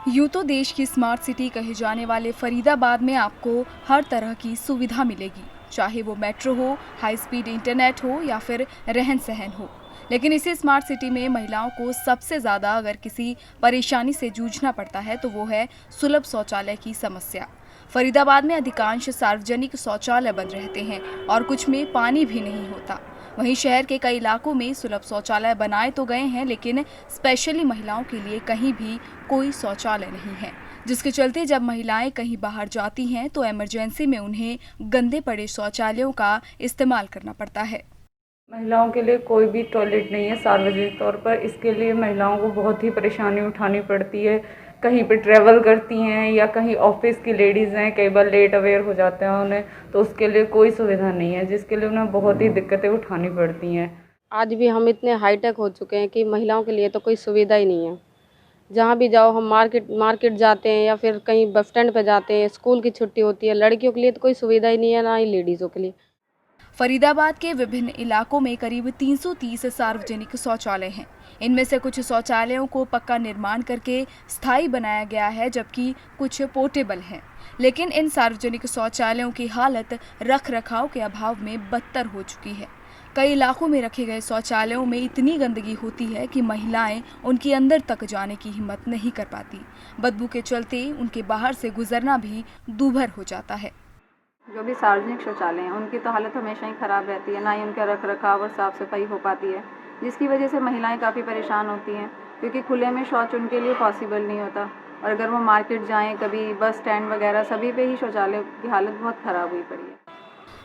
यूँ तो देश की स्मार्ट सिटी कहे जाने वाले फरीदाबाद में आपको हर तरह की सुविधा मिलेगी, चाहे वो मेट्रो हो, हाई स्पीड इंटरनेट हो या फिर रहन सहन हो। लेकिन इसी स्मार्ट सिटी में महिलाओं को सबसे ज़्यादा अगर किसी परेशानी से जूझना पड़ता है तो वो है सुलभ शौचालय की समस्या। फरीदाबाद में अधिकांश सार्वजनिक शौचालय बंद रहते हैं और कुछ में पानी भी नहीं होता। वहीं शहर के कई इलाकों में सुलभ शौचालय बनाए तो गए हैं, लेकिन स्पेशली महिलाओं के लिए कहीं भी कोई शौचालय नहीं है, जिसके चलते जब महिलाएं कहीं बाहर जाती हैं तो इमरजेंसी में उन्हें गंदे पड़े शौचालयों का इस्तेमाल करना पड़ता है। महिलाओं के लिए कोई भी टॉयलेट नहीं है सार्वजनिक तौर पर। इसके लिए महिलाओं को बहुत ही परेशानी उठानी पड़ती है। कहीं पे ट्रैवल करती हैं या कहीं ऑफिस की लेडीज़ हैं, कई बार लेट अवेयर हो जाते हैं उन्हें, तो उसके लिए कोई सुविधा नहीं है, जिसके लिए उन्हें बहुत ही दिक्कतें उठानी पड़ती हैं। आज भी हम इतने हाईटेक हो चुके हैं कि महिलाओं के लिए तो कोई सुविधा ही नहीं है। जहाँ भी जाओ, हम मार्केट जाते हैं या फिर कहीं बस स्टैंड पे जाते हैं, स्कूल की छुट्टी होती है, लड़कियों के लिए तो कोई सुविधा ही नहीं है, ना ही लेडीज़ों के लिए। फरीदाबाद के विभिन्न इलाकों में करीब 330 सार्वजनिक शौचालय हैं। इनमें से कुछ शौचालयों को पक्का निर्माण करके स्थायी बनाया गया है, जबकि कुछ पोर्टेबल हैं। लेकिन इन सार्वजनिक शौचालयों की हालत रख रखाव के अभाव में बदतर हो चुकी है। कई इलाकों में रखे गए शौचालयों में इतनी गंदगी होती है कि महिलाएं उनके अंदर तक जाने की हिम्मत नहीं कर पाती। बदबू के चलते उनके बाहर से गुजरना भी दूभर हो जाता है। जो भी सार्वजनिक शौचालय हैं उनकी तो हालत हमेशा ही ख़राब रहती है, ना ही उनका रख रखाव और साफ़ सफाई हो पाती है, जिसकी वजह से महिलाएं काफ़ी परेशान होती हैं, क्योंकि खुले में शौच उनके लिए पॉसिबल नहीं होता। और अगर वो मार्केट जाएं, कभी बस स्टैंड वगैरह, सभी पे ही शौचालय की हालत बहुत ख़राब हुई पड़ी है।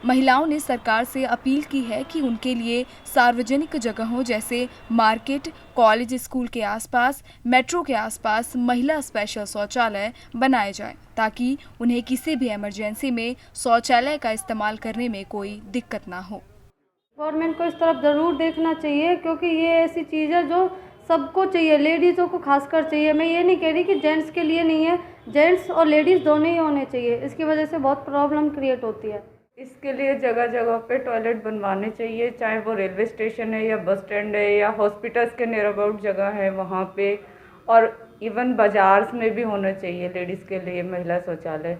महिलाओं ने सरकार से अपील की है कि उनके लिए सार्वजनिक जगहों जैसे मार्केट, कॉलेज, स्कूल के आसपास, मेट्रो के आसपास महिला स्पेशल शौचालय बनाए जाएं, ताकि उन्हें किसी भी इमरजेंसी में शौचालय का इस्तेमाल करने में कोई दिक्कत ना हो। गवर्नमेंट को इस तरफ ज़रूर देखना चाहिए, क्योंकि ये ऐसी चीज़ है जो सबको चाहिए, लेडीज़ों को खासकर चाहिए। मैं ये नहीं कह रही कि जेंट्स के लिए नहीं है, जेंट्स और लेडीज़ दोनों ही होने चाहिए। इसकी वजह से बहुत प्रॉब्लम क्रिएट होती है। इसके लिए जगह जगह पे टॉयलेट बनवाने चाहिए, चाहे वो रेलवे स्टेशन है या बस स्टैंड है या हॉस्पिटल्स के नियर अबाउट जगह है वहाँ पे, और इवन बाजार्स में भी होना चाहिए लेडीज़ के लिए महिला शौचालय।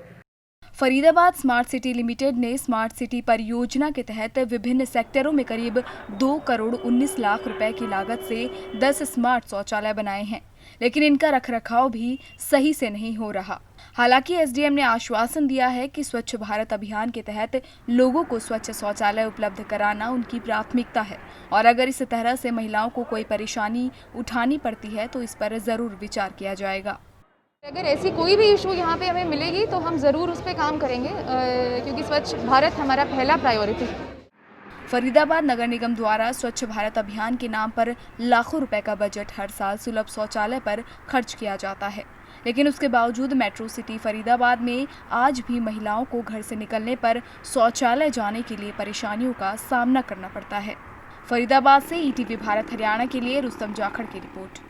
फरीदाबाद स्मार्ट सिटी लिमिटेड ने स्मार्ट सिटी परियोजना के तहत विभिन्न सेक्टरों में करीब 2 करोड़ 19 लाख रुपए की लागत से 10 स्मार्ट शौचालय बनाए हैं, लेकिन इनका रखरखाव भी सही से नहीं हो रहा। हालांकि एसडीएम ने आश्वासन दिया है कि स्वच्छ भारत अभियान के तहत लोगों को स्वच्छ शौचालय उपलब्ध कराना उनकी प्राथमिकता है, और अगर इस तरह से महिलाओं को कोई परेशानी उठानी पड़ती है तो इस पर जरूर विचार किया जाएगा। अगर ऐसी कोई भी इशू यहाँ पे हमें मिलेगी तो हम ज़रूर उस पर काम करेंगे, क्योंकि स्वच्छ भारत हमारा पहला प्रायोरिटी है। फरीदाबाद नगर निगम द्वारा स्वच्छ भारत अभियान के नाम पर लाखों रुपए का बजट हर साल सुलभ शौचालय पर खर्च किया जाता है, लेकिन उसके बावजूद मेट्रो सिटी फरीदाबाद में आज भी महिलाओं को घर से निकलने पर शौचालय जाने के लिए परेशानियों का सामना करना पड़ता है। फरीदाबाद से ईटीवी भारत हरियाणा के लिए रुस्तम जाखड़ की रिपोर्ट।